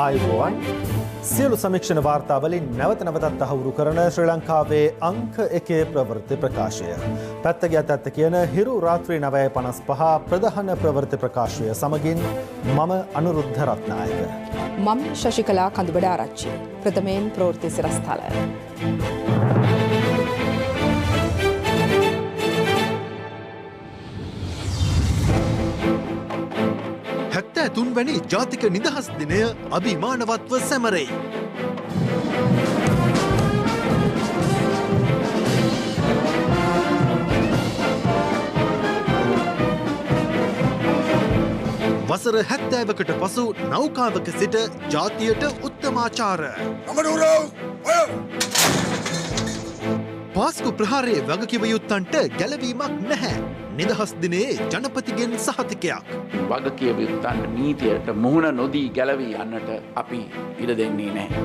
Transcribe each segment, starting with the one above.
ආයුබෝවන් සියලු සමීක්ෂණ වාර්තාවලින් නැවත නැවතත් තහවුරු කරන ශ්‍රී ලංකාවේ අංක 1 ප්‍රවෘත්ති ප්‍රකාශය. පැත්ත ගියත් ඇත්ත කියන හිරු රාත්‍රී 9:55 ප්‍රධාන ප්‍රවෘත්ති ප්‍රකාශය සමගින් මම අනුරුද්ධ රත්නායක. මම ශශිකලා කඳුබඩ ආරච්චි. ප්‍රථමයෙන් ප්‍රවෘත්ති සිරස්තල. තුන්වැනි ජාතික නිදහස් දිනය අභිමානවත්ව සැමරෙයි. වසර 70කට පසු නෞකාවක සිට ජාතියට උත්තමාචාර. පාස්කු ප්‍රහාරයේ වගකිව යුත්තන්ට ගැලවීමක් නැහැ. නිදහස් දිනයේ ජනපතිගෙන් සහතිකයක්. වගකිව යුත්තන්ට නීතියට මුහුණ නොදී ගැලවී යන්නට අපි ඉඩ දෙන්නේ නැහැ.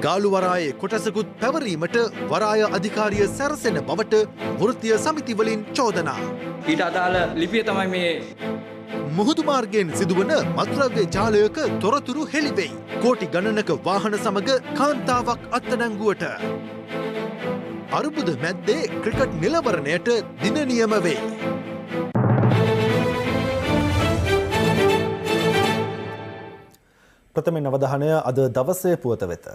ගාලුවරායේ කොටසකුත් පැවරීමට වරාය අධිකාරිය සැරසෙන බවට වෘත්තීය සමිතිවලින් චෝදනා. ඊට අදාළ ලිපිය තමයි මේ. මුහුදු මාර්ගයෙන් සිදුවන මත්ද්‍රව්‍ය ජාලයක තොරතුරු හෙළිවෙයි. කෝටි ගණනක වාහන සමග කාන්තාවක් අත්අඩංගුවට. අරුබුද මැද්දේ ක්‍රිකට් නිලවරණයට දින නියම වේ. ප්‍රථමයෙන් අවධානය අද දවසේ පුවත වෙත.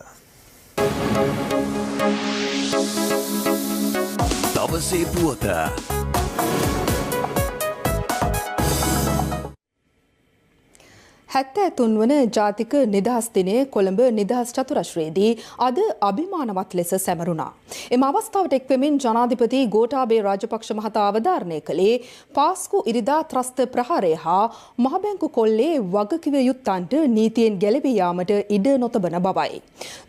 දවසේ පුවත. හැත්තෑ වන ජාතික නිදහස් දිනය කොළඹ නිදහස් චතුරශ්‍රයේදී අද අභිමානවත් ලෙස සැමරුණා. එම අවස්ථාවට එක්වෙමින් ජනාධිපති ගෝඨාභය රාජපක්ෂ මහතා අවධාරණය කළේ පාස්කු ඉරිදා ත්‍රස්ත ප්‍රහාරය හා මහබැංකු කොල්ලේ වගකිව යුත්තන්ට නීතියෙන් ගැලවී යාමට ඉඩ නොතබන බවයි.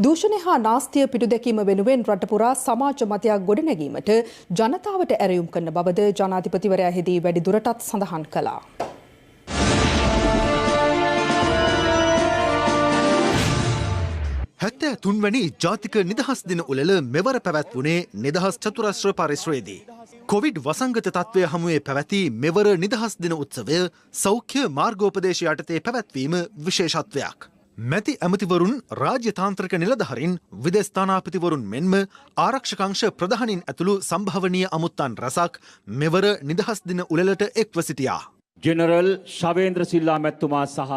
දූෂණය හා නාස්තිය පිටුදැකීම වෙනුවෙන් රට පුරා සමාජ මතයක් ගොඩනැගීමට ජනතාවට ඇරයුම් කරන බවද ජනාධිපතිවරයා හෙදී වැඩිදුරටත් සඳහන් කළා. හැත්තෑ තුන්වැනි ජාතික නිදහස් දින උළෙල මෙවර පැවැත්වුණේ නිදහස් චතුරස්‍ර පරිශ්‍රයේදී. කොවිඩ් වසංගත තත්ත්වය හමුවේ පැවැති මෙවර නිදහස් දින උත්සවය සෞඛ්‍ය මාර්ගෝපදේශ යටතේ පැවැත්වීම විශේෂත්වයක්. මැති ඇමතිවරුන් රාජ්‍ය තාන්ත්‍රික නිලධහරින් විදේශ තානාපතිවරුන් මෙන්ම ආරක්ෂකංශ ප්‍රධානීන් ඇතුළු සම්භාවනීය අමුත්තන් රසක් මෙවර නිදහස් දින උළෙලට එක්ව සිටියා. ජෙනරල් ශවේන්ද්‍ර සිල්ලා මැතිතුමා සහ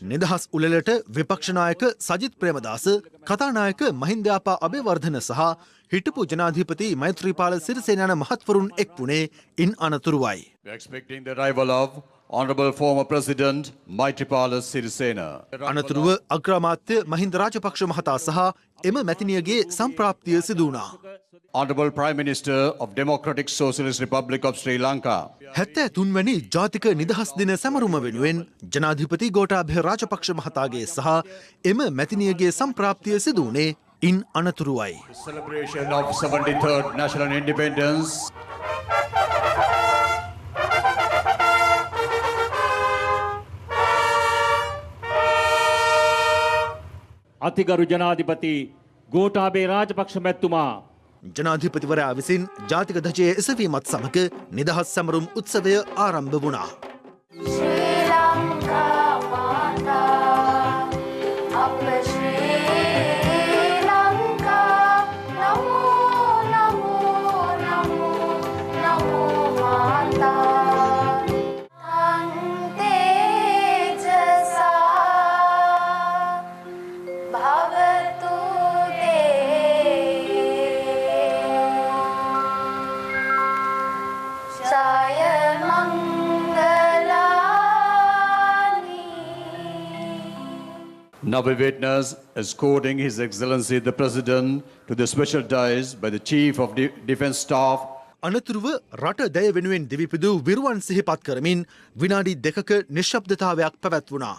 නිදහස් උළෙලට විපක්ෂනායක සජිත් ප්‍රේමදාස, කතානායක මහින්දාපා අබේවර්ධන සහ හිටපු ජනාධිපති මෛත්‍රීපාල සිරිසේන යන මහත්වරුන් එක් වුණේ ඉන් අනතුරුවයි. We are expecting the arrival of Honorable former President Maitripala Sirisena. අනතුරුව අග්‍රාමාත්‍ය මහින්ද රාජපක්ෂ මහතා සහ එම මැතිනියගේ සම්ප්‍රාප්තිය සිදු වුණා. Honorable Prime Minister of Democratic Socialist Republic of Sri Lanka. 73 ජාතික නිදහස් දින සැමරුම වෙනුවෙන් ජනාධිපති ගෝඨාභය රාජපක්ෂ මහතාගේ සහ එම මැතිනියගේ සම්ප්‍රාප්තිය සිදු වුණේ ඉන් අනතුරුවයි. Celebration of 73rd National Independence. අතිගරු ජනාධිපති ගෝඨාභය රාජපක්ෂ මැතිතුමා ජනාධිපතිවරයා විසින් ජාතික ධජයේ එසවීමත් සමග නිදහස් සැමරුම් උත්සවය ආරම්භ වුණා. Now we witness escorting His Excellency the President to the special dais by the Chief of Defence Staff. අනතුරුව රට දැය වෙනුවෙන් දිවිපිදූ විරුවන් සිහිපත් කරමින් විනාඩි 2ක නිශ්ශබ්දතාවයක් පැවැත්වුණා.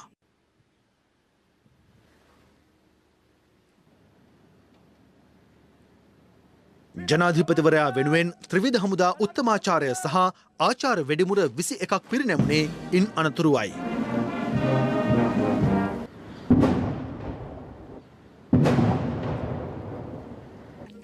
ජනාධිපතිවරයා වෙනුවෙන් ත්‍රිවිධ හමුදා උත්තමාචාර්ය සහ ආචාර්ය වෙඩිමුර 21ක් පිරිනැමුණේ ඉන් අනතුරුවයි.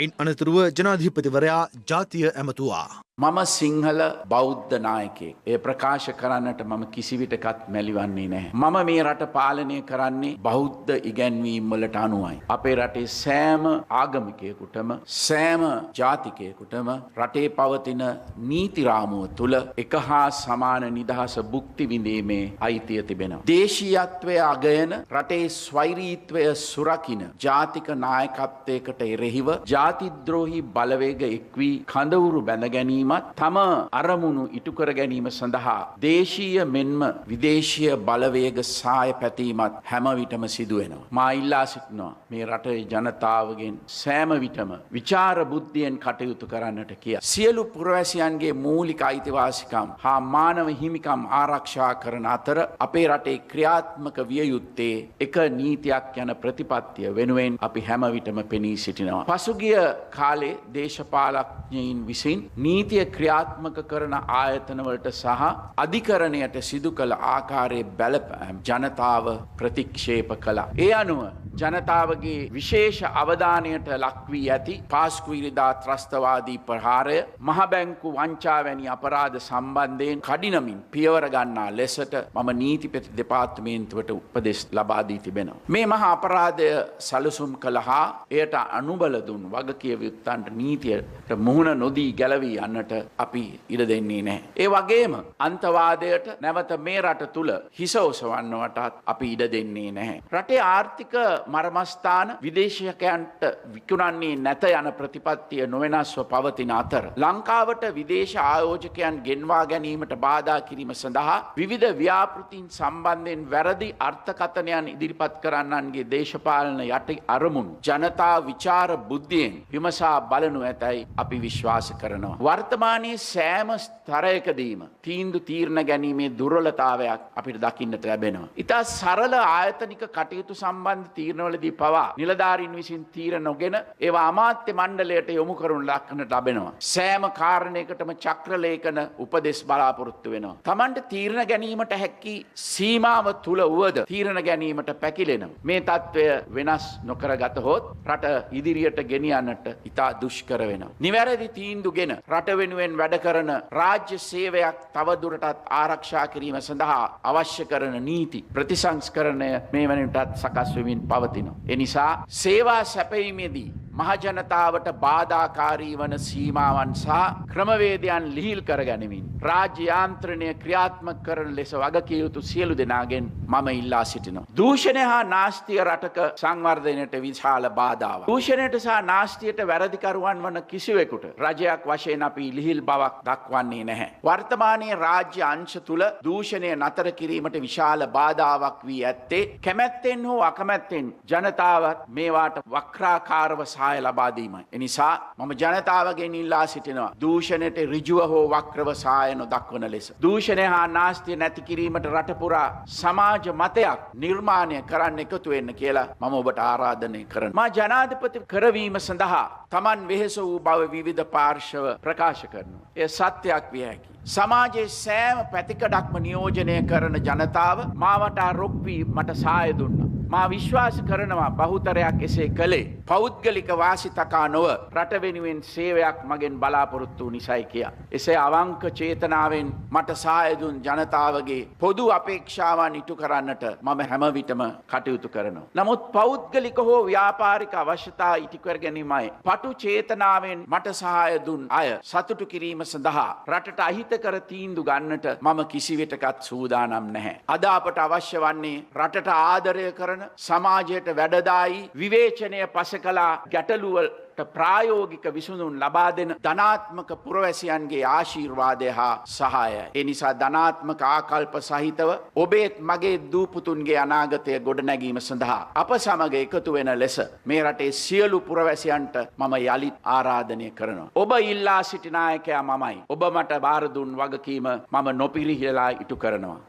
ඉන් අනතුරුව ජනාධිපතිවරයා ජාතිය ඇමතුවා. මම සිංහල බෞද්ධ නායකයෙක්. ඒ ප්‍රකාශ කරන්නට මම කිසිවිටකත් මැලිවන්නේ නැහැ. මම මේ රට පාලනය කරන්නේ බෞද්ධ ඉගැන්වීම් වලට අනුවයි. අපේ රටේ සෑම ආගමිකයෙකුටම සෑම ජාතිකයෙකුටම රටේ පවතින නීති රාමුව තුල එක හා සමාන නිදහස භුක්ති විඳීමේ අයිතිය තිබෙනවා. දේශීයත්වය අගයන රටේ ස්වෛරීත්වය සුරකින්න ජාතික නායකත්වයකට එරෙහිව ජාතිද්‍රෝහී බලවේග එක්වී කඳවුරු බැඳ ගැනීමත් තම අරමුණු ඉටු කර ගැනීම සඳහා දේශීය මෙන්ම විදේශීය බලවේග සාය පැතීමත් හැම විටම සිදු වෙනවා. මා ඉල්ලා සිටිනවා මේ රටේ ජනතාවගෙන් සෑම විටම විචාර බුද්ධියෙන් කටයුතු කරන්නට කියා. සියලු පුරවැසියන්ගේ මූලික අයිතිවාසිකම් හා මානව හිමිකම් ආරක්ෂා කරන අතර අපේ රටේ ක්‍රියාත්මක විය යුත්තේ එක නීතියක් යන ප්‍රතිපත්තිය වෙනුවෙන් අපි හැම විටම පෙනී සිටිනවා. පසුගිය කාලේ දේශපාලඥයින් විසින් නීතිය ක්‍රියාත්මක කරන ආයතනවලට සහ අධිකරණයට සිදු කළ ආකාරයේ බලපෑම් ජනතාව ප්‍රතික්ෂේප කළා. ඒ අනුව ජනතාවගේ විශේෂ අවධානයට ලක් වී ඇති පාස්කු ඉරිදා ත්‍රස්තවාදී ප්‍රහාරය මහ බැංකු වංචා වැනි අපරාධ සම්බන්ධයෙන් කඩිනමින් පියවර ගන්නා ලෙසට මම නීතිපති දෙපාර්තමේන්තුවට උපදෙස් ලබා දී තිබෙනවා. මේ මහා අපරාධය සැලසුම් කළහා එයට අනුබල දුන් වගකියයුත්තන්ට නීතියට මුහුණ නොදී ගැලවී යන්නට අපි ඉඩ දෙන්නේ නැහැ. ඒ වගේම අන්තවාදයට නැවත මේ රට තුල හිස ඔසවන්නවටත් අපි ඉඩ දෙන්නේ නැහැ. රටේ ආර්ථික මර්මස්ථාන විදේශිකයන්ට විකුණන්නේ නැත යන ප්‍රතිපත්තිය නොවෙනස්ව පවතින අතර ලංකාවට විදේශ ආයෝජකයන් ගෙන්වා ගැනීමට බාධා කිරීම සඳහා විවිධ ව්‍යාපෘතීන් සම්බන්ධයෙන් වැරදි අර්ථකථනයන් ඉදිරිපත් කරන්නන්ගේ දේශපාලන යටි අරමුණු ජනතා විචාර බුද්ධියෙන් විමසා බලනු ඇතැයි අපි විශ්වාස කරනවා. වර්තමානයේ සෑම ස්තරයකදීම තීන්දුව තීරණ ගැනීමේ දුර්වලතාවයක් අපිට දකින්නට ලැබෙනවා. ඉතා සරල ආයතනික කටයුතු සම්බන්ධ තීරණවලදී පවා නිලධාරීන් විසින් තීරණ නොගෙන ඒවා අමාත්‍ය මණ්ඩලයට යොමු කරනු ලක්නට ලැබෙනවා. සෑම කාරණයකටම චක්‍රලේඛන උපදෙස් බලාපොරොත්තු වෙනවා. Tamanට තීරණ ගැනීමට හැකි සීමාව තුල වුවද තීරණ ගැනීමට පැකිලෙනවා. මේ తත්වය වෙනස් නොකරගතහොත් රට ඉදිරියට ගෙනියන්නට ඉතා දුෂ්කර වෙනවා. නිවැරදි තීන්දුවගෙන රට වෙනුවෙන් වැඩ කරන රාජ්‍ය සේවයක් තවදුරටත් ආරක්ෂා කිරීම සඳහා අවශ්‍ය කරන නීති ප්‍රතිසංස්කරණය මේ වෙනටත් සකස් වෙමින් පවතිනවා. එනිසා සේවා සැපයීමේදී මහජනතාවට බාධාකාරී වන සීමාවන් සහ ක්‍රමවේදයන් ලිහිල් කර ගැනීමෙන් රාජ්‍ය යාන්ත්‍රණය ක්‍රියාත්මක කරන ලෙස වගකිය යුතු සියලු දෙනාගෙන් මම ඉල්ලා සිටිනවා. දූෂණය හා නාස්තිය රටක සංවර්ධනයට විශාල බාධාවක්. දූෂණයට සහ නාස්තියට වැරදිකරුවන් වන කිසිවෙකුට රජයක් වශයෙන් අපි ලිහිල් බවක් දක්වන්නේ නැහැ. වර්තමානයේ රාජ්‍ය අංශ තුල දූෂණය නතර කිරීමට විශාල බාධාවක් වී ඇත්තේ කැමැත්තෙන් හෝ අකමැත්තෙන් ජනතාවත් මේවාට වක්‍රාකාරව සහාය ලබා දීමයි. එනිසා මම ජනතාවගෙන් ඉල්ලා සිටිනවා දූෂණයට ඍජුව හෝ වක්‍රව සහාය නොදක්වන ලෙස. දූෂණය හා නාස්තිය නැති කිරීමට රට පුරා සමාජ මතයක් නිර්මාණය කරන්න එකතු වෙන්න කියලා මම ඔබට ආරාධනය කරනවා. මා ජනාධිපති කරවීම සඳහා Taman වෙහෙස වූ බව විවිධ පාර්ශව ප්‍රකාශ කරනවා. එය සත්‍යයක් විය හැකියි. සමාජයේ සෑම පැතිකඩක්ම නියෝජනය කරන ජනතාව මාවට රොක් වී මට සහාය දුන්නා. මා විශ්වාස කරනවා බහුතරයක් එසේ කළේ පෞද්ගලික වාසි තකා නොව රට වෙනුවෙන් සේවයක් මගෙන් බලාපොරොත්තු වූ නිසයි කියා. එසේ අවංක චේතනාවෙන් මට සහාය දුන් ජනතාවගේ පොදු අපේක්ෂාවන් ඉටු කරන්නට මම හැම විටම කටයුතු කරනවා. නමුත් පෞද්ගලික හෝ ව්‍යාපාරික අවශ්‍යතා ඉටු කර ගැනීමයි පටු චේතනාවෙන් මට සහාය දුන් අය සතුටු කිරීම සඳහා රටට අහිතකර තීන්දුව ගන්නට මම කිසිවිටකත් සූදානම් නැහැ. අද අපට අවශ්‍ය වන්නේ රටට ආදරය කරන සමාජයට වැඩදායි විවේචනය පසකලා ගැටලුවලට ප්‍රායෝගික විසඳුම් ලබා දෙන ධනාත්මක පුරවැසියන්ගේ ආශිර්වාදය හා සහායයි. ඒ නිසා ධනාත්මක ආකල්ප සහිතව ඔබේත් මගේ දූපුතුන්ගේ අනාගතය ගොඩනැගීම සඳහා අප සමග එකතු වෙන ලෙස මේ රටේ සියලු පුරවැසියන්ට මම යලිත් ආරාධනය කරනවා. ඔබ ඉල්ලා සිටි නායකයා මමයි. ඔබ මට බාර දුන් වගකීම මම නොපිරිහෙලා ඉටු කරනවා.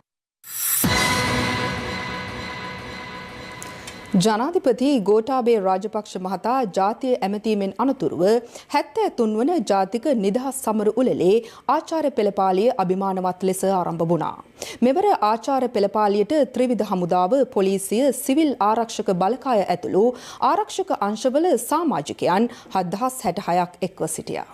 ජනාධිපති ගෝඨාභය රාජපක්ෂ මහතා ජාතිය ඇමතීමෙන් අනතුරුව 73 වන ජාතික නිදහස් සමරු උළෙලේ ආචාර්ය පෙළපාලිය අභිමානවත් ලෙස ආරම්භ වුණා. මෙවර ආචාර්ය පෙළපාලියට ත්‍රිවිධ හමුදාව, පොලිසිය, සිවිල් ආරක්ෂක බලකාය ඇතුළු ආරක්ෂක අංශවල සමාජිකයන් 7066ක් එක්ව සිටියා.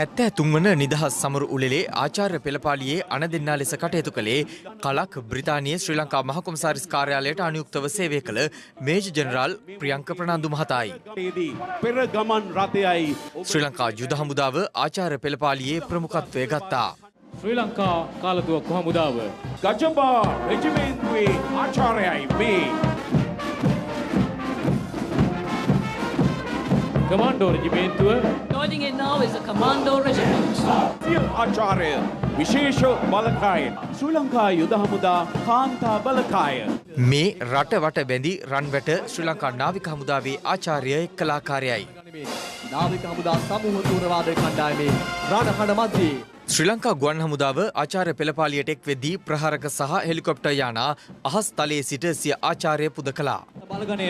73 වන නිදහස් සමරු උළෙලේ ආචාර්ය පෙළපාලියේ අනදෙන්නා ලෙස කටයුතු කළේ කලක් බ්‍රිතාන්‍යයේ ශ්‍රී ලංකා මහ කොමසාරිස් කාර්යාලයට අනුයුක්තව සේවය කළ මේජර් ජෙනරාල් ප්‍රියංක ප්‍රනාන්දු මහතායි. පෙර ගමන් රථයයි ශ්‍රී ලංකා යුද හමුදාව ආචාර්ය පෙළපාලියේ ප්‍රමුඛත්වය ගත්තා. ශ්‍රී ලංකා කාලතුවක්කු හමුදාව ගජබා රෙජිමෙන්තුවේ ආචාර්යයි මේ කමාන්ඩෝ රෙජිමේන්තුව Joining in now is the Commando Regiment. සියල් ආචාර්ය විශේෂ බලකාය ශ්‍රී ලංකා යුද හමුදා කාන්තා බලකාය මේ රට වට බැඳි රන්වැට ශ්‍රී ලංකා නාවික හමුදාවේ ආචාර්ය කලාකාරයයි. නාවික හමුදා සමූහ තූරවාද කණ්ඩායමේ රණහඬ මැද්දේ ශ්‍රී ලංකා ගුවන් හමුදාව ආචාර්ය පෙළපාලියට එක් වෙද්දී ප්‍රහාරක සහ හෙලිකොප්ටර් යානා අහස් තලයේ සිට සිය ආචාර්ය පුද කළා. බලගණය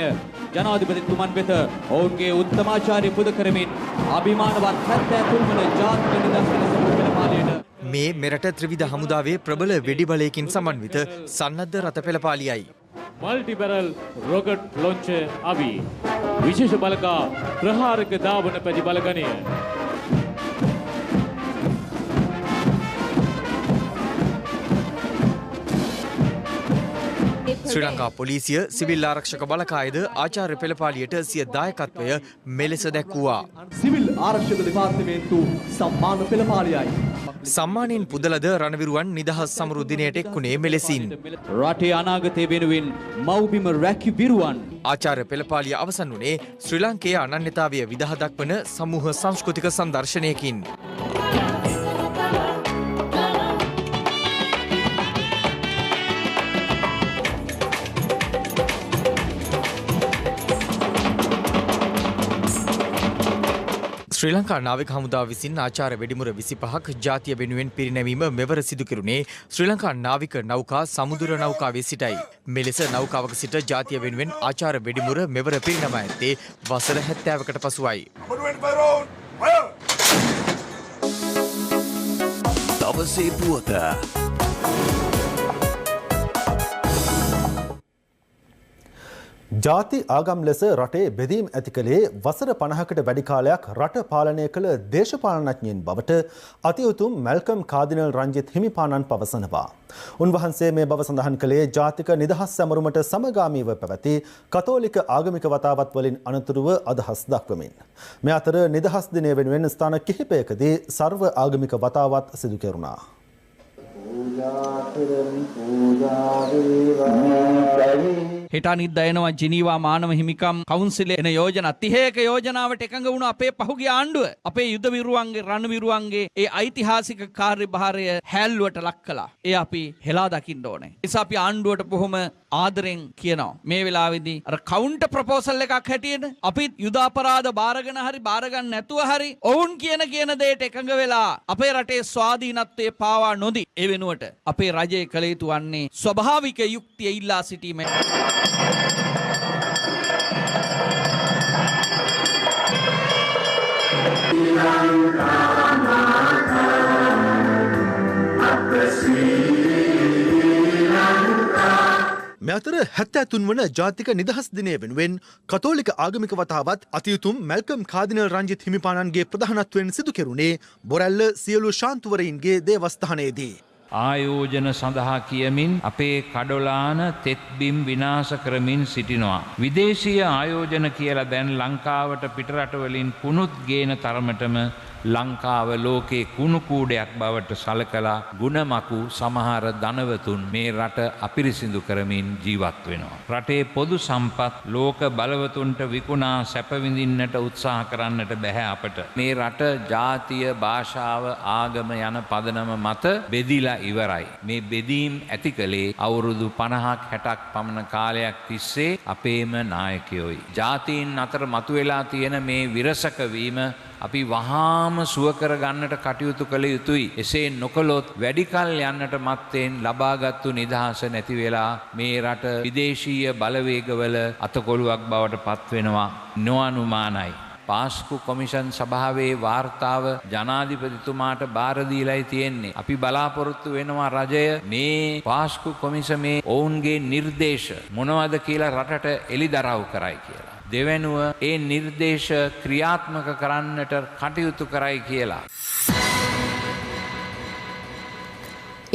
ජනාධිපතිතුමන් වෙත ඔවුන්ගේ උත්තමාචාර්ය පුද කරමින් අභිමානවත් 73 වන ජාතික නිදහස් පෙළපාලියට මේ මෙරට ත්‍රිවිධ හමුදාවේ ප්‍රබල වෙඩි බලයකින් සමන්විත සන්නද්ධ රථ පෙළපාලියයි. මල්ටි බැරල් රොකට් ලොන්චර් අවි විශේෂ බලකා ප්‍රහාරක ධාවන පැති බලගණය ශ්‍රී ලංකා පොලිසිය සිවිල් ආරක්ෂක බලකායද ආචාර්ය පෙළපාලියට සිය දායකත්වය මෙලෙස දැක්වුවා. සිවිල් ආරක්ෂක දෙපාර්තමේන්තු සම්මාන පෙළපාලියයි. සම්මානයෙන් පුදලද රණවිරුවන් නිදහස් සමරු දිනයට එක්ුණේ මෙලෙසින්. රටේ අනාගතය වෙනුවෙන් මව්බිම රැකි විරුවන්. ආචාර්ය පෙළපාලිය අවසන් වුණේ ශ්‍රී ලංකයේ අනන්‍යතාවය විදහ දක්වන සමූහ සංස්කෘතික සංදර්ශනයකින්. ශ්‍රී ලංකා නාවික හමුදාව විසින් ආචාර්ය වෙඩිමුර 25ක් ජාතිය වෙනුවෙන් පිරිනැමීම මෙවර සිදු කෙරුණේ ශ්‍රී ලංකා නාවික නෞකා සමුදුර නෞකාවේ සිටයි. මෙලෙස නෞකාවක සිට ජාතිය වෙනුවෙන් ආචාර්ය වෙඩිමුර මෙවර පිරිනමා ඇත්තේ වසර 70කට පසුවයි. දවසේ පුවත ජාති ආගම් ලෙස රටේ බෙදීම් ඇති කළේ වසර 50කට වැඩි කාලයක් රට පාලනය කළ දේශපාලනඥයින් බවට අතිඋතුම් මැල්කම් කාදිනල් රංජිත් හිමිපාණන් පවසනවා. උන්වහන්සේ මේ බව සඳහන් කළේ ජාතික නිදහස් සැමරුමට සමගාමීව පැවති කතෝලික ආගමික වතාවත් වලින් අනතුරුව අදහස් දක්වමින්. මේ අතර නිදහස් දිනය වෙනුවෙන් ස්ථාන කිහිපයකදී සර්ව ආගමික වතාවත් සිදු කෙරුණා. හෙට අනිද්දා එනවා ජිනීවා මානව හිමිකම් කවුන්සිලේ එන යෝජනා 30ක යෝජනාවට එකඟ වුණු අපේ පහුගිය ආණ්ඩුව අපේ යුද විරුවන්ගේ රණවිරුවන්ගේ ඒ ඓතිහාසික කාර්යභාරය හැල්ලුවට ලක් කළා. ඒ අපි හෙලා දකින්න ඕනේ. ඒ නිසා අපි ආණ්ඩුවට බොහොම ආදරෙන් කියනවා මේ වෙලාවේදී අර කවුන්ටර් ප්‍රොපෝසල් එකක් හැටියට අපි යුද අපරාධ බාරගෙන හරි බාරගන්න නැතුව හරි ඔවුන් කියන දේට එකඟ වෙලා අපේ රටේ ස්වාධීනත්වයේ පාවා නොදී ඒ වෙනුවට අපේ රජයේ කළ යුතු වන්නේ ස්වභාවික යුක්තිය ඉල්ලා සිටීමයි. මේ අතර 73 වන ජාතික නිදහස් දිනය වෙනුවෙන් කතෝලික ආගමික වතාවත් අතිඋතුම් මැල්කම් කාදිනල් රංජිත් හිමිපාණන්ගේ ප්‍රධානත්වයෙන් සිදු කෙරුණේ බොරැල්ල සියලු ශාන්තුවරයින්ගේ දේවස්ථානයේදී. ආයෝජන සඳහා කියමින් අපේ කඩොලාන තෙත්බිම් විනාශ කරමින් සිටිනවා. විදේශීය ආයෝජන කියලා දැන් ලංකාවට පිටරටවලින් කුණුත් ගේන තරමටම ලංකාව ලෝකේ කුණු කූඩයක් බවට සලකලා ගුණමකු සමහර ධනවතුන් මේ රට අපිරිසිදු කරමින් ජීවත් වෙනවා. රටේ පොදු සම්පත් ලෝක බලවතුන්ට විකුණා සැප විඳින්නට උත්සාහ කරන්නට බැහැ අපට. මේ රට ජාතිය, භාෂාව, ආගම යන පදනම මත බෙදිලා ඉවරයි. මේ බෙදීම් ඇති කළේ අවුරුදු 50ක් 60ක් පමණ කාලයක් තිස්සේ අපේම නායකයෝයි. ජාතීන් අතර මතුවලා තියෙන මේ විරසක වීම අපි වහාම සුව කර ගන්නට කටයුතු කළ යුතුයි. එසේ නොකළොත් වැඩි කල් යන්නට මත්තෙන් ලබාගත්තු නිදහස නැති වෙලා මේ රට විදේශීය බලවේගවල අතකොළුවක් බවට පත් වෙනවා නොඅනුමානයි. පාස්කු කොමිෂන් සභාවේ වාර්තාව ජනාධිපතිතුමාට බාර දීලායි තියෙන්නේ. අපි බලාපොරොත්තු වෙනවා රජය මේ පාස්කු කොමිසමේ ඔවුන්ගේ නිර්දේශ මොනවද කියලා රටට එළිදරව් කරයි කියලා. දෙවැනුව ඒ නිර්දේශ ක්‍රියාත්මක කරන්නට කටයුතු කරයි කියලා.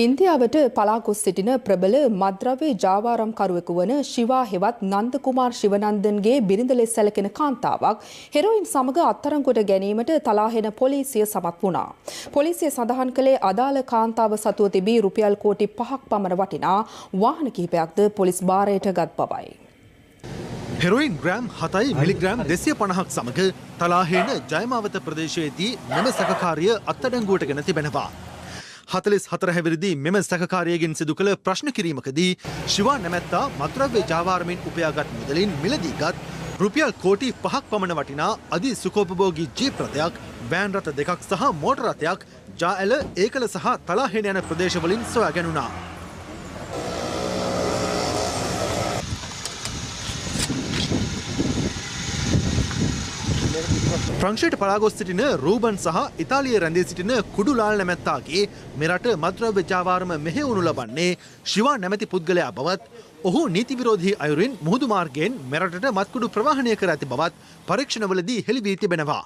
ඉන්දියාවට පලා ගොස් සිටින ප්‍රබල මද්‍රව්‍ය ජාවාරම්කරුවෙකු වන ශිවා හෙවත් නන්ද කුමාර් ශිවනන්දන්ගේ බිරිඳ ලෙස සැලකෙන කාන්තාවක් හෙරොයින් සමග අත්අඩංගුවට ගැනීමට තලාහෙන පොලිසිය සමත් වුණා. පොලිසිය සඳහන් කළේ අදාළ කාන්තාව සතුව තිබී රුපියල් කෝටි 5ක් පමණ වටිනා වාහන කිහිපයක්ද පොලිස් භාරයට ගත් බවයි. හෙරොයින් ග්‍රෑම් 7යි මිලිග්‍රෑම් 250ක් සමග තලාහෙන ජයමාවත ප්‍රදේශයේදී මෙම සැකකාරිය අත්අඩංගුවට ගෙන තිබෙනවා. 44 හැවිරිදි මෙම සැකකාරියගෙන් සිදු කළ ප්‍රශ්න කිරීමකදී ශිවා නැමැත්තා මද්‍රව්‍ය ජාවාරමින් උපයාගත් මුදලින් මිලදීගත් රුපියල් කෝටි 5ක් පමණ වටිනා අධි සුඛෝපභෝගී ජීප් රථයක්, වෑන් රථ දෙකක් සහ මෝටර රථයක් ජාඇල, ඒකල සහ තලාහෙන යන ප්‍රදේශවලින් සොයා ගැනුණා. ප්‍රංශයට පලාගොස් සිටින රූබන් සහ ඉතාලියේ රැඳී සිටින කුඩුලාල් නැමැත්තාගේ මෙරට මද්‍රව්‍ය ජාවාරම මෙහෙයවනු ලබන්නේ ශිවා නැමැති පුද්ගලයා බවත් ඔහු නීති විරෝධී අයුරින් මුහුදු මාර්ගයෙන් මෙරටට මත්කුඩු ප්‍රවාහනය කර ඇති බවත් පරීක්ෂණවලදී හෙළි වී තිබෙනවා.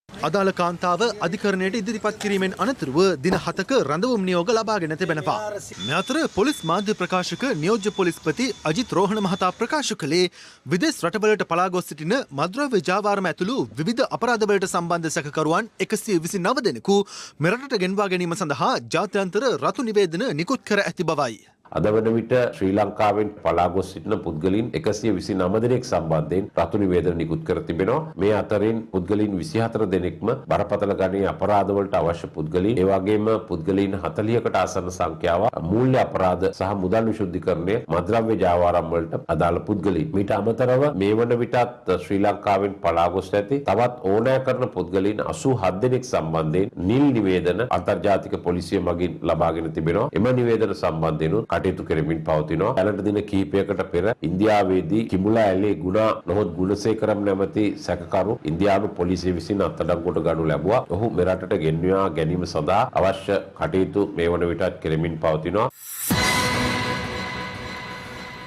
අදාළ කාන්තාව අධිකරණයට ඉදිරිපත් කිරීමෙන් අනතුරුව දින 7ක රඳවුම් නියෝග ලබාගෙන තිබෙනවා. මේ අතර පොලිස් මාධ්‍ය ප්‍රකාශක නියෝජ්‍ය පොලිස්පති අජිත් රෝහණ මහතා ප්‍රකාශ කළේ විදේශ රටවලට පලා ගොස් සිටින මද්‍රව්‍ය ජාවාරම ඇතුළු විවිධ අපරාධවලට සම්බන්ධ සැකකරුවන් 129 දෙනෙකු මෙරටට ගෙන්වා ගැනීම සඳහා ජාත්‍යන්තර රතු නිවේදන නිකුත් කර ඇති බවයි. අද වන විට ශ්‍රී ලංකාවෙන් පලා ගොස් සිටින පුද්ගලයන් 129 දෙනෙක් සම්බන්ධයෙන් රතු නිවේදන නිකුත් කර තිබෙනවා. මේ අතරින් පුද්ගලයන් 24 දෙනෙක්ම බරපතල ගණයේ අපරාධවලට අවශ්‍ය පුද්ගලයන්, ඒ වගේම පුද්ගලයන් 40කට ආසන්න සංඛ්‍යාවක් මූල්‍ය අපරාධ සහ මුදල් විශුද්ධිකරණය මද්‍රව්‍ය ජාවාරම් වලට අදාළ පුද්ගලයන්. මීට අමතරව මේ වන විටත් ශ්‍රී ලංකාවෙන් පලා ගොස් ඇති තවත් ඕනෑ කරන පුද්ගලයන් 87 දෙනෙක් සම්බන්ධයෙන් නිල් නිවේදන අන්තර්ජාතික පොලිසිය මගින් ලබාගෙන තිබෙනවා. එම නිවේදන සම්බන්ධයෙන් කටයුතු කරමින් පවතිනවා. ඊළඟ දින කිහිපයකට පෙර ඉන්දියාවේදී කිඹුලා ඇලේ ගුණා නොහොත් ගුණසේකරම් නැමැති සැකකරු ඉන්දියානු පොලිසිය විසින් අත්අඩංගුවට ගනු ලැබුවා. ඔහු මෙරටට ගෙන්වා ගැනීම සඳහා අවශ්‍ය කටයුතු මේ වන විටත් කරමින් පවතිනවා.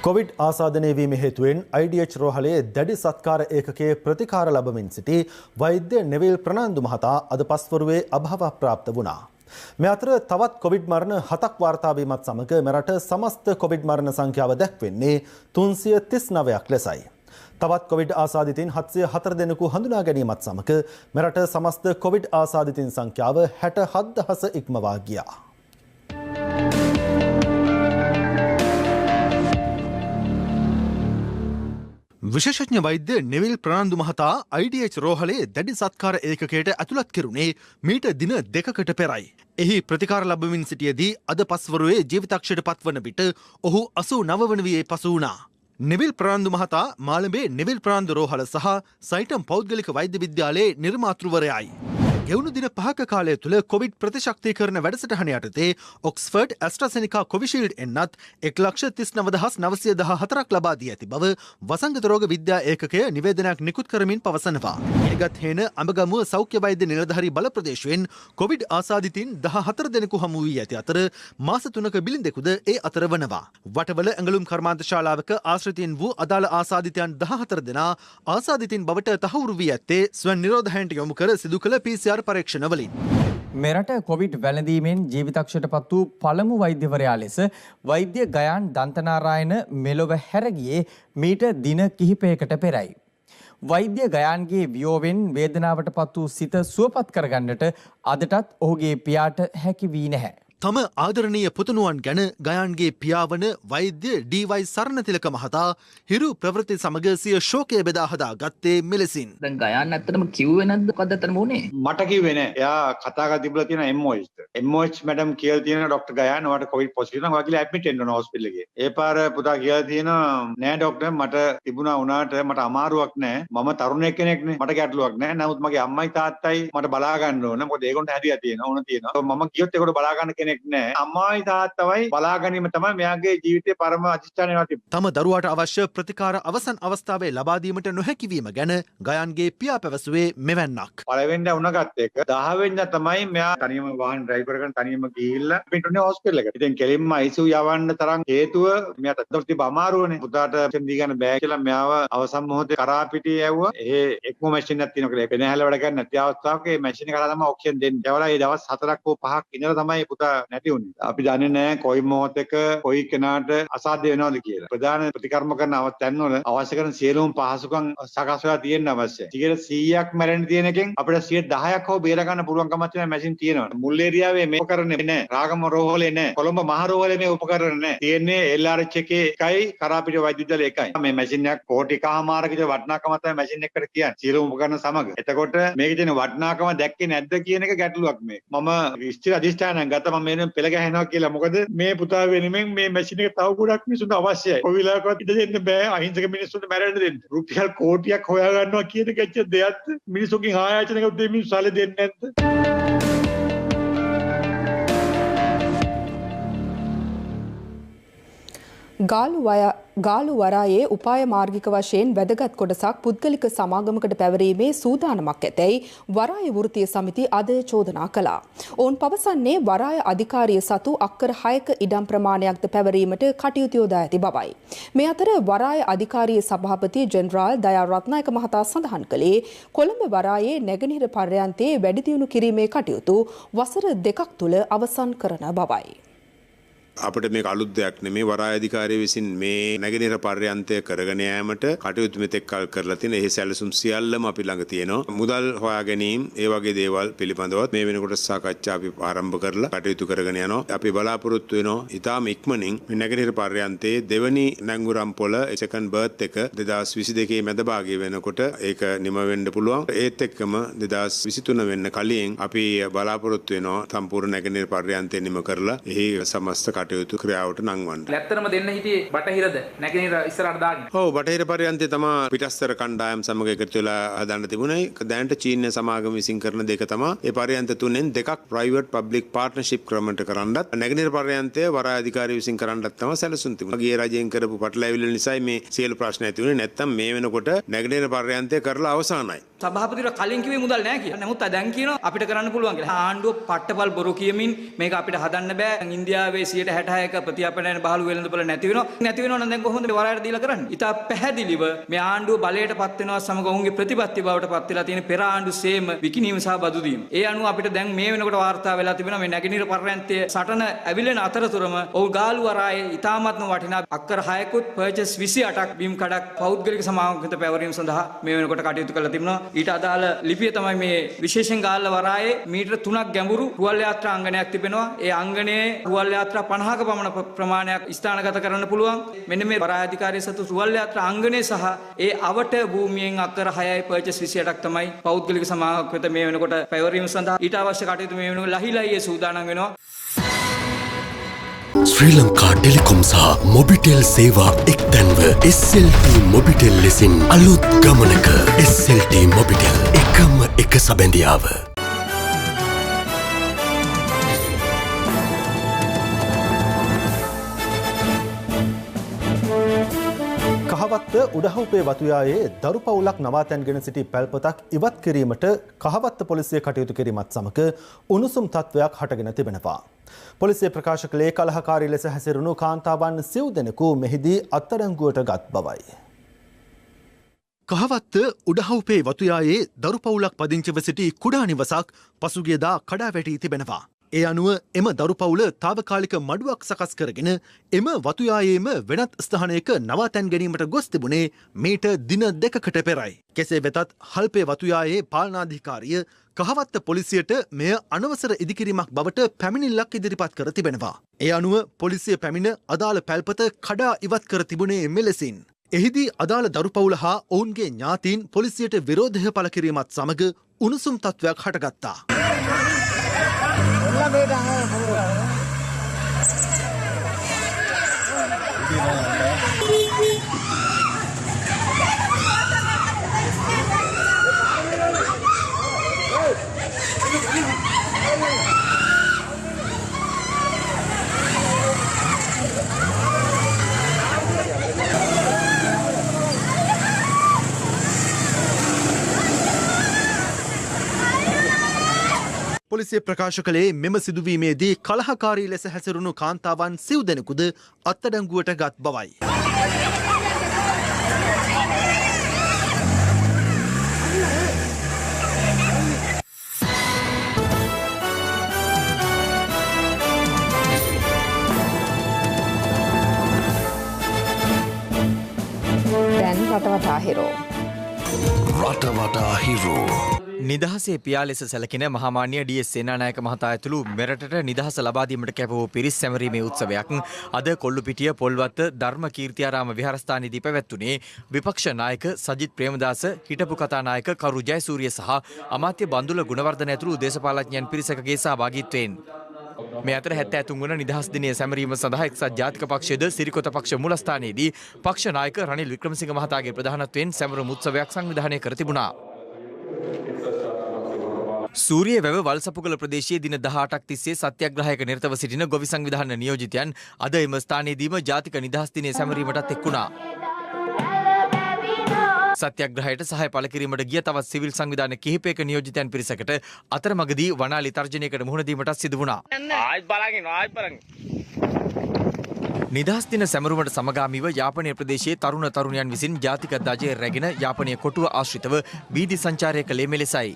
කොවිඩ් ආසාදනය වීම හේතුවෙන් IDH රෝහලේ දැඩි සත්කාර ඒකකයේ ප්‍රතිකාර ලබමින් සිටි වෛද්‍ය නෙවිල් ප්‍රනාන්දු මහතා අද පස්වරුවේ අභාව ප්‍රාප්ත වුණා. මේ අතර තවත් කොවිඩ් මරණ 7ක් වාර්තා වීමත් සමග මෙරට සමස්ත කොවිඩ් මරණ සංඛ්‍යාව දැක්වෙන්නේ 339ක් ලෙසයි. තවත් කොවිඩ් ආසාදිතින් 704 දෙනෙකු හඳුනා ගැනීමත් සමග මෙරට සමස්ත කොවිඩ් ආසාදිතින් සංඛ්‍යාව 67000 ඉක්මවා ගියා. විශේෂඥ වෛද්‍ය නෙවිල් ප්‍රනාන්දු මහතා IDH රෝහලේ දැඩි සත්කාර ඒකකයට ඇතුළත් කෙරුණේ මීට දින 2කට පෙරයි. එහි ප්‍රතිකාර ලැබමින් සිටියේදී අද පස්වරුවේ ජීවිතක්ෂයට පත්වන විට ඔහු 89 වන වියේ පසු වුණා. නෙවිල් ප්‍රනාන්දු මහතා මාළඹේ නෙවිල් ප්‍රනාන්දු රෝහල සහ සයිටම් පෞද්ගලික වෛද්‍ය විද්‍යාලයේ නිර්මාතෘවරයායි. ගෙවුණු දින 5ක කාලය තුළ කොවිඩ් ප්‍රතිශක්තිකරණ වැඩසටහන යටතේ ඔක්ස්ෆර්ඩ් ඇස්ට්‍රාසෙනිකා කොවිෂීල්ඩ් එන්නත් 1,39,914ක් ලබා දී ඇති බව වසංගත රෝග විද්‍යා ඒකකය නිවේදනයක් නිකුත් කරමින් පවසනවා. ඉනිගත් හේන අඹගමුව සෞඛ්‍ය වෛද්‍ය නිලධාරී බල ප්‍රදේශයෙන් කොවිඩ් ආසාදිතින් 14 දෙනෙකු හමු වී ඇති අතර මාස 3ක බිලින්දෙකුද ඒ අතර වනවා. වටවල ඇඟලුම් කර්මාන්ත ශාලාවක ආශ්‍රිතයින් වූ අදාළ ආසාදිතයන් 14 දෙනා ආසාදිතින් බවට තහවුරු වී ඇත්තේ ස්වයං නිරෝධයන්ට යොමු කර සිදු කළ PCR පරීක්ෂණවලින්. මෙරට කොවිඩ් වැළඳීමෙන් ජීවිතක්ෂයට පත් වූ පළමු වෛද්‍යවරයා ලෙස වෛද්‍ය ගයාන් දන්තනාරායන මෙලොව හැරගියේ මීට දින කිහිපයකට පෙරයි. වෛද්‍ය ගයාන්ගේ වියෝවෙන් වේදනාවට පත් වූ සිත සුවපත් කරගන්නට අදටත් ඔහුගේ පියාට හැකි වී නැහැ. තම ආදරණීය පුතණුවන් ගැන ගයාන්ගේ පියාවන වෛද්‍ය ඩී.වයි. සරණතිලක මහතා හිරු ප්‍රවෘත්ති සමග සිය ශෝකය බෙදා හදා ගත්තේ මෙලෙසින්. දැන් ගයාන් ඇත්තටම කිව්වේ නැද්ද මොකද්ද ඇත්තටම උනේ? මට කිව්වේ නෑ. එයා කතා කරලා තිබුණා තියෙන MOH. MOH මැඩම් කියලා තියෙන ડોක්ටර් ගයාන් ඔයාට කොවිඩ් පොසිටිව් නම් ඔයා කියලා ඇඩ්මිට් වෙන්න ඕන හොස්පිටල් එකේ. ඒ පාර පුතා කියලා තියෙනවා නෑ ડોක්ටර් මට තිබුණා වුණාට මට අමාරුවක් නෑ. මම තරුණයෙක් කෙනෙක්නේ. මට ගැටලුවක් නෑ. නමුත් මගේ අම්මයි තාත්තයි මට බලා ගන්න ඕන. මොකද ඒගොල්ලෝ හැදියා තියෙනවා. ඕන තියෙනවා. මම ගියොත් ඒගොල්ලෝ බලා ගන්න කෙනෙක් නෑ. අම්මායි තාත්තවයි බලා ගැනීම තමයි මෙයාගේ ජීවිතයේ පරම අධිෂ්ඨානය වටින්. තම දරුවාට අවශ්‍ය ප්‍රතිකාර අවසන් අවස්ථාවේ ලබා දීමට නොහැකි වීම ගැන ගයාන්ගේ පියා පැවසුවේ මෙවැන්නක්. පළවෙනිදා වුණගත් එක 10 වෙනිදා තමයි මෙයා තනියම වාහන ඩ්‍රයිව් කරගෙන තනියම ගිහිල්ලා පිටුනේ හොස්පිටල් එකට. ඉතින් කෙලින්ම ICU යවන්න තරම් හේතුව මෙයාට දොස්තර තිබ්බ අමාරුවනේ. පුතාට දී ගන්න බෑ කියලා මෙයාව අවසන් මොහොතේ කරා පිටියේ යවුවා. ඒ එක්මෝ මැෂින් එකක් තියෙනවා කියලා. පෙනහැල වැඩ ගන්න නැති අවස්ථාවක මේ මැෂින් එක කරා තමයි ඔක්සිජන් දෙන්නේ. ඒවලා ඒ දවස් 4ක් හෝ 5ක් ඉඳලා තමයි පුතා නැති වුණේ. අපි දන්නේ නැහැ කොයි මොහොතක කොයි කෙනාට අසාධ්‍ය වෙනවද කියලා. ප්‍රධාන ප්‍රතිකර්ම කරන තැන්වල අවශ්‍ය කරන සියලුම පහසුකම් සකස් වෙලා තියෙන්න අවශ්‍යයි. 100ක් මැරෙන්න තියෙන එකෙන් අපිට 10%ක් හෝ බේර ගන්න පුළුවන්කමක් තියෙන මැෂින් තියෙනවා. මුල් ඒරියාවේ මේ උපකරණ නැහැ. රාගම රෝහලේ නැහැ. කොළඹ මහ රෝහලේ මේ උපකරණ නැහැ. තියෙන්නේ LRH එකේ එකයි කරාපිට වෛද්‍ය විද්‍යාලේ එකයි. මේ මැෂින් එක කෝටි කමාරක විතර වටිනාකම තමයි මැෂින් එකකට කියන්නේ. සියලුම උපකරණ සමග. එතකොට මේකේ තියෙන වටිනාකම දැක්කේ නැද්ද කියන එක ගැටලුවක් මේ. මම ස්ථිර අධිෂ්ඨානයක් ගත්තා මම මේනෙන් පෙළ ගැහෙනවා කියලා. මොකද මේ පුතා වෙනුවෙන් මේ මැෂින් එක තව ගොඩක් මිනිස්සුන්ට අවශ්‍යයි. කොයි වෙලාවකවත් ඉඩ දෙන්න බෑ අහිංසක මිනිස්සුන්ට මැරෙන්න දෙන්න. රුපියල් කෝටියක් හොයා ගන්නවා කියන එක ඇත්ත දෙයක්ද? මිනිස්සුන්ගෙන් ආයාචනයක දෙමින් සල්ලි දෙන්නේ නැද්ද? ගාලු වරායේ උපාය මාර්ගික වශයෙන් වැදගත් කොටසක් පුද්ගලික සමාගමකට පැවරීමේ සූදානමක් ඇතැයි වරාය වෘත්තීය සමිති අද චෝදනා කළා. ඔවුන් පවසන්නේ වරාය අධිකාරිය සතු අක්කර 6ක ඉඩම් ප්‍රමාණයක්ද පැවරීමට කටයුතු යොදා ඇති බවයි. මේ අතර වරාය අධිකාරිය සභාපති ජෙනරාල් දයා රත්නායක මහතා සඳහන් කළේ කොළඹ වරායේ නැගෙනහිර පර්යන්තයේ වැඩි දියුණු කිරීමේ කටයුතු වසර 2ක් තුළ අවසන් කරන බවයි. අපිට මේක අලුත් දෙයක් නෙමෙයි. වරාය අධිකාරිය විසින් මේ නැගෙනහිර පර්යන්තය කරගෙන යාමට කටයුතු මෙතෙක් කල් කරලා තියෙන ඒ සැලසුම් සියල්ලම අපි ළඟ තියෙනවා. මුදල් හොයා ගැනීම ඒ වගේ දේවල් පිළිබඳව මේ වෙනකොට සාකච්ඡා අපි ආරම්භ කරලා කටයුතු කරගෙන යනවා. අපි බලාපොරොත්තු වෙනවා ඊටාම ඉක්මනින් මේ නැගෙනහිර පර්යන්තයේ දෙවනි නැංගුරම් පොළ සෙකන්ඩ් බර්ත් එක 2022 මැද භාගයේ වෙනකොට ඒක නිම වෙන්න පුළුවන්. ඒත් එක්කම 2023 වෙන්න කලින් අපි බලාපොරොත්තු වෙනවා සම්පූර්ණ නැගෙනහිර පර්යන්තය නිම කරලා එහි සමස්ත කටයුතු ක්‍රියාවට නංවන්න. ඇත්තටම දෙන්න හිටියේ බටහිරද නැගෙනහිර ඉස්සරහට දාගෙන. ඔව් බටහිර පර්යන්තය තමයි පිටස්තර කණ්ඩායම් සමග එකතු වෙලා හදන්න තිබුණේ. දැනට චීන සමාගම විසින් කරන දෙක තමයි ඒ පර්යන්ත තුනෙන් දෙකක් ප්‍රයිවට් පබ්ලික් පාර්ට්නර්ෂිප් ක්‍රමයට කරන්නත් නැගෙනහිර පර්යන්තය වරාය අධිකාරිය විසින් කරන්නත් තමයි සැලසුම් තිබුණා. ගිය රජයෙන් කරපු පටලැවිලි නිසා මේ සියලු ප්‍රශ්න ඇති වුණේ. නැත්තම් මේ වෙනකොට නැගෙනහිර පර්යන්තය කරලා අවසానයි. සභාපතිතුමා කලින් කිව්වේ මුදල් නැහැ කියලා. නමුත් දැන් කියනවා අපිට කරන්න පුළුවන් කියලා. ආණ්ඩුව පට්ටපල් බොරු කියමින් මේක අපිට හදන්න බෑ. ඉන්දියාවේ 66% ප්‍රතිඅපනයන බහළු වෙළඳපොළ නැති වෙනවා නම් දැන් කොහොමද වරායට දීලා කරන්නේ? ඉතා පැහැදිලිව මේ ආණ්ඩුව බලයට පත් වෙනවා සමග ඔවුන්ගේ ප්‍රතිපත්ති බවට පත් වෙලා තියෙන පෙර ආණ්ඩු සේම විකිණීම සහ බදු දීම. ඒ අනුව අපිට දැන් මේ වෙනකොට වාර්තා වෙලා තිබෙනවා මේ නැගෙනහිර පර්යන්තයේ සටන ඇවිලෙන අතරතුරම ඔව් ගාලු වරායේ ඉතාමත්ම වටිනා අක්කර 6කුත් පර්චේස් 28ක් බිම් කඩක් පෞද්ගලික සමාගමකට පැවරීම සඳහා මේ වෙනකොට කටයුතු කරලා තිබෙනවා. ඊට අදාළ ලිපිය තමයි මේ විශේෂයෙන් ගාල්ල වරායේ මීටර 3ක් ගැඹුරු රුවල් යාත්‍රා අංගණයක් තිබෙනවා. ඒ අංගණයේ රුවල් යාත්‍රා 50ක පමණ ප්‍රමාණයක් ස්ථානගත කරන්න පුළුවන්. මෙන්න මේ වරාය අධිකාරිය සතු රුවල් යාත්‍රා අංගණය සහ ඒ අවට භූමියෙන් අක්කර 6යි පර්චේස් 28ක් තමයි පෞද්ගලික සමාගමක් වෙත මේ වෙනකොට පැවරීම සඳහා ඊට අවශ්‍ය කටයුතු මේ වෙනකොට ලහිලයියේ සූදානම් වෙනවා. ශ්‍රී ලංකා ටෙලිකොම් සහ මොබිටෙල් සේවා එක්තැන්ව SLT මොබිටෙල් ලෙසින් අලුත් ගමනක SLT මොබිටෙල් එකම එක සබැඳියාව. කහවත්ත උඩහවුපේ වතුයායේ දරු පවුලක් නවාතැන්ගෙන සිටි පැල්පතක් ඉවත් කිරීමට කහවත්ත පොලිසිය කටයුතු කිරීමත් සමග උණුසුම් තත්ත්වයක් හටගෙන තිබෙනවා. පොලිසිය ප්‍රකාශ කළේ කලහකාරී ලෙස හැසිරුණු කාන්තාවන් සිව් දෙනෙකු මෙහිදී අත්අඩංගුවට ගත් බවයි. කහවත්ත උඩහවුපේ වතුයායේ දරු පවුලක් පදිංචිව සිටි කුඩා නිවසක් පසුගියදා කඩා වැටී තිබෙනවා. ඒ අනුව එම දරු පවුල තාවකාලික මඩුවක් සකස් කරගෙන එම වතුයායේම වෙනත් ස්ථානයක නවාතැන් ගැනීමට ගොස් තිබුණේ මීට දින 2කට පෙරයි. කෙසේ වෙතත් හල්පේ වතුයායේ පාලනාධිකාරිය කහවත්ත පොලිසියට මෙය අනවසර ඉදිකිරීමක් බවට පැමිණිල්ලක් ඉදිරිපත් කර තිබෙනවා. ඒ අනුව පොලිසිය පැමිණ අදාළ පැල්පත කඩා ඉවත් කර තිබුණේ මෙලෙසින්. එහිදී අදාළ දරු පවුල හා ඔවුන්ගේ ඥාතීන් පොලිසියට විරෝධය පළ කිරීමත් සමග උණුසුම් තත්ත්වයක් හටගත්තා. පොලිසිය ප්‍රකාශ කළේ මෙම සිදුවීමේදී කලහකාරී ලෙස හැසිරුණු කාන්තාවන් සිව් දෙනෙකුද අත්අඩංගුවට ගත් බවයි. රටවටා හිරෝ නිදහසේ පියා ලෙස සැලකෙන මහාමාන්‍ය ඩී.එස්. සේනානායක මහතා ඇතුළු මෙරටට නිදහස ලබා දීමට කැප වූ පිරිස් සැමරීමේ උත්සවයක් අද කොල්ලුපිටිය පොල්වත්ත ධර්ම කීර්තිආරාම විහාරස්ථානයේදී පැවැත්වුණේ විපක්ෂ නායක සජිත් ප්‍රේමදාස, හිටපු කතානායක කරු ජයසූරිය සහ අමාත්‍ය බන්දුල ගුණවර්ධන ඇතුළු දේශපාලඥයන් පිරිසකගේ සහභාගීත්වයෙන්. මේ අතර 73 වන නිදහස් දිනය සැමරීම සඳහා එක්සත් ජාතික පක්ෂයේද සිරිකොත පක්ෂ මූලස්ථානයේදී පක්ෂ නායක රනිල් වික්‍රමසිංහ මහතාගේ ප්‍රධානත්වයෙන් සැමරුම් උත්සවයක් සංවිධානය කර තිබුණා. සූරිය වැව වල්සපුගල ප්‍රදේශයේ දින 18ක් තිස්සේ සත්‍යග්‍රහයක නිරතව සිටින ගොවි සංවිධාන නියෝජිතයන් අද එම ස්ථානයේදීම ජාතික නිදහස් දිනය සැමරීමටත් එක්වුණා. සත්‍යග්‍රහයට සහාය පළ කිරීමට ගිය තවත් සිවිල් සංවිධාන කිහිපයක නියෝජිතයන් පිරිසකට අතරමඟදී වනාලි තර්ජනයකට මුහුණ දීමටත් සිදු වුණා. නිදහස් දින සැමරුමට සමගාමීව යාපනය ප්‍රදේශයේ තරුණ තරුණයන් විසින් ජාතික ධජය රැගෙන යාපනය කොටුව ආශ්‍රිතව වීදි සංචාරය කළේ මෙලෙසයි.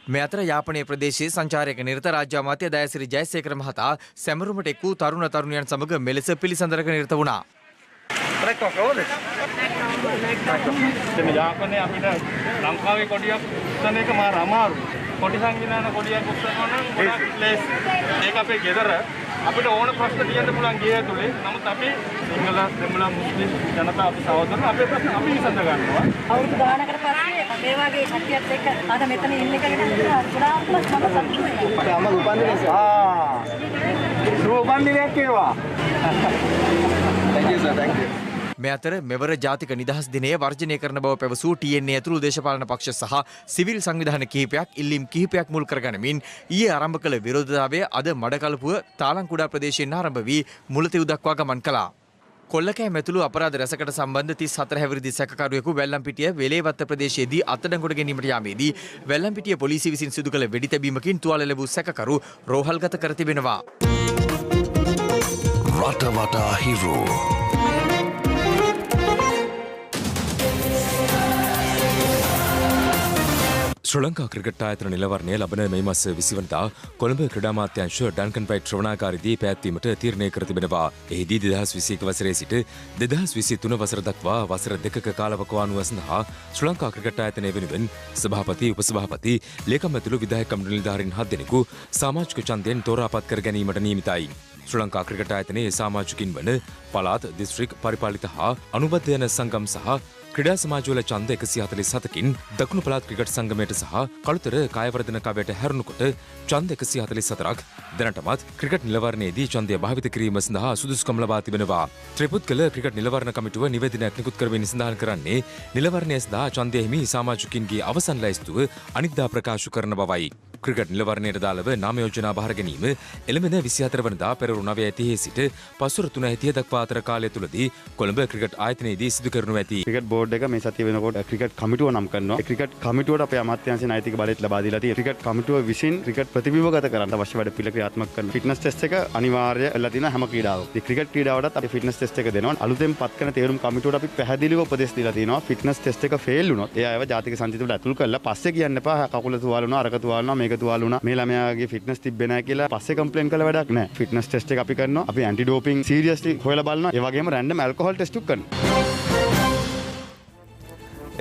මේ අතර යාපනයේ ප්‍රදේශයේ සංචාරයක නිරත රාජ්‍ය අමාත්‍ය දයාසිරි ජයසේකර මහතා සැමරුමට එක් වූ තරුණ තරුණියන් සමග මෙලෙස පිළිසඳරක නිරත වුණා. යාපනයේ අපිට ලංකාවේ කොඩියක් උස්සන එක මාර අමාරුයි. කොඩි සංවිධාන කොඩියක් උස්සනවා නම් ගොඩක් ලේසි. ඒක අපේ ගෙදර අපිට ඕන ප්‍රශ්න කියන්න පුළුවන් ගේ ඇතුලේ. නමුත් අපි සිංහල, දෙමළ, මුස්ලිම් ජනතාව අපි සහෝදරයෝ අපේ ප්‍රශ්න අපි විසඳ ගන්නවා. අවුරුදු ගානකට පස්සේ මේ වගේ කට්ටියත් එක්ක අද මෙතන ඉන්න එක ගැන ගොඩාක්ම මම සතුටුයි. අපේ අම්මා උපන්දිනේ උපන්දිනයක් ඒවා. Thank you sir, thank you. මේ අතර මෙවර ජාතික නිදහස් දිනය වර්ජනය කරන බව පැවසූ TNA ඇතුළු දේශපාලන පක්ෂ සහ සිවිල් සංවිධාන කිහිපයක් ඉල්ලීම් කිහිපයක් මුල් කරගනිමින් ඊයේ ආරම්භ කළ විරෝධතාවය අද මඩකලපුව තාලංකුඩා ප්‍රදේශයෙන් ආරම්භ වී මුලතිව් දක්වා ගමන් කළා. කොල්ලකෑම් ඇතුළු අපරාධ රැසකට සම්බන්ධ 34 හැවිරිදි සැකකරුවෙකු වැල්ලම්පිටිය වෙලේවත්ත ප්‍රදේශයේදී අත්අඩංගුවට ගැනීමට යාමේදී වැල්ලම්පිටිය පොලිසිය විසින් සිදු කළ වෙඩි තැබීමකින් තුවාල ලැබූ සැකකරු රෝහල්ගත කර තිබෙනවා. රටවටා හිරෝ ශ්‍රී ලංකා ක්‍රිකට් ආයතන නිලවරණය ලබන මේ මාස 20 වනදා කොළඹ ක්‍රීඩා අමාත්‍යාංශ ඩන්කන් වයිට් ශ්‍රවණාකාරයේදී පැවැත්වීමට තීරණය කර තිබෙනවා. එහිදී 2021 වසරේ සිට 2023 වසර දක්වා වසර දෙකක කාලවකවානුව සඳහා ශ්‍රී ලංකා ක්‍රිකට් ආයතනය වෙනුවෙන් සභාපති, උපසභාපති, ලේකම් ඇතුළු විධායක මණ්ඩල නිලධාරීන් 7 දෙනෙකු සමාජික ඡන්දයෙන් තෝරාපත් කර ගැනීමට නියමිතයි. ශ්‍රී ලංකා ක්‍රිකට් ආයතනයේ සමාජිකින් වන පළාත්, දිස්ත්‍රික්, පරිපාලිත හා අනුබද්ධ යන සංගම් සහ ක්‍රීඩා සමාජවල ඡන්ද 147කින් දකුණු පළාත් ක්‍රිකට් සංගමයට සහ කළුතර කායවර්ධන කවයට හැරුණුකොට ඡන්ද 144ක් දැනටමත් ක්‍රිකට් නිලවරණයේදී ඡන්දය භාවිත කිරීම සඳහා සුදුසුකම් ලබා තිබෙනවා. ත්‍රිපුත්කල ක්‍රිකට් නිලවරණ කමිටුව නිවේදනයක් නිකුත් කරමින් සඳහන් කරන්නේ නිලවරණය සඳහා ඡන්දය හිමි සමාජිකින්ගේ අවසන් ලැයිස්තුව අනිද්දා ප්‍රකාශ කරන බවයි. ක්‍රිකට් නිලවරණයට දාලව නාම යෝජනා බාර ගැනීම එළඹෙන 24 වනදා පෙරවරු 9:30 සිට පස්වර 3:30 දක්වා අතර කාලය තුලදී කොළඹ ක්‍රිකට් ආයතනයේදී සිදු කරනු ඇති. ක්‍රිකට් බෝඩ් එක මේ සතිය වෙනකොට ක්‍රිකට් කමිටුව නම් කරනවා. ඒ ක්‍රිකට් කමිටුවට අපේ අමාත්‍යාංශයේ නෛතික බලයත් ලබා දීලා තියෙනවා. ක්‍රිකට් කමිටුව විසින් ක්‍රිකට් ප්‍රතිබිම්බගත කරන්න අවශ්‍ය වැඩ පිළිවෙල ක්‍රියාත්මක කරන ෆිට්නස් ටෙස්ට් එක අනිවාර්ය වෙලා තියෙනවා හැම ක්‍රීඩාවකම. ඒ ක්‍රිකට් ක්‍රීඩාවටත් අපි ෆිට්නස් ටෙස්ට් එක දෙනවා. අලුතෙන් පත් කරන තේරුම් කමිටුවට අපි පැහැදිලිව උපදෙස් දීලා තියෙනවා. ෆිට්නස් ටෙස්ට් එක ෆේල් වුණොත් ඒ අයව ජාතික සංචිතයට ඇතුල් කරලා පස්සේ කියන්න එපා කකුල තුවාල වුණා, අරක තුවාල වුණා, මේක තුවාල වුණා. මේ ළමයාගේ ෆිට්නස් තිබ්බේ නැහැ කියලා පස්සේ කම්ප්ලේන් කළ වැඩක් නැහැ. ෆිට්නස් ටෙස්ට් එක අපි කරනවා. අපි ඇන්ටි ඩෝපින් සීරියස්ලි හොයලා බලනවා. ඒ වගේම රැන්ඩම් ඇල්කොහොල් ටෙස්ට් උත් කරනවා.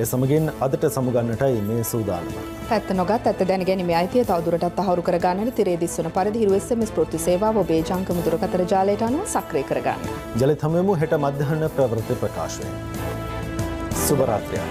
ඒ සමගින් අදට සමුගන්නටයි මේ සූදානම. පැත්ත නොගත් ඇත්ත දැනගැනීමේ අයිතිය තවදුරටත් තහවුරු කර ගන්නට තිරේ දිස්වන පරිදි හිරු SMS ප්‍රවෘත්ති සේවාව ඔබේ ජංගම දුරකථන ජාලයට අනුව සක්‍රිය කර ගන්න. ජලිත හමුවෙමු හෙට මධ්‍යහන ප්‍රවෘත්ති ප්‍රකාශනය. සුබ රාත්‍රියක්.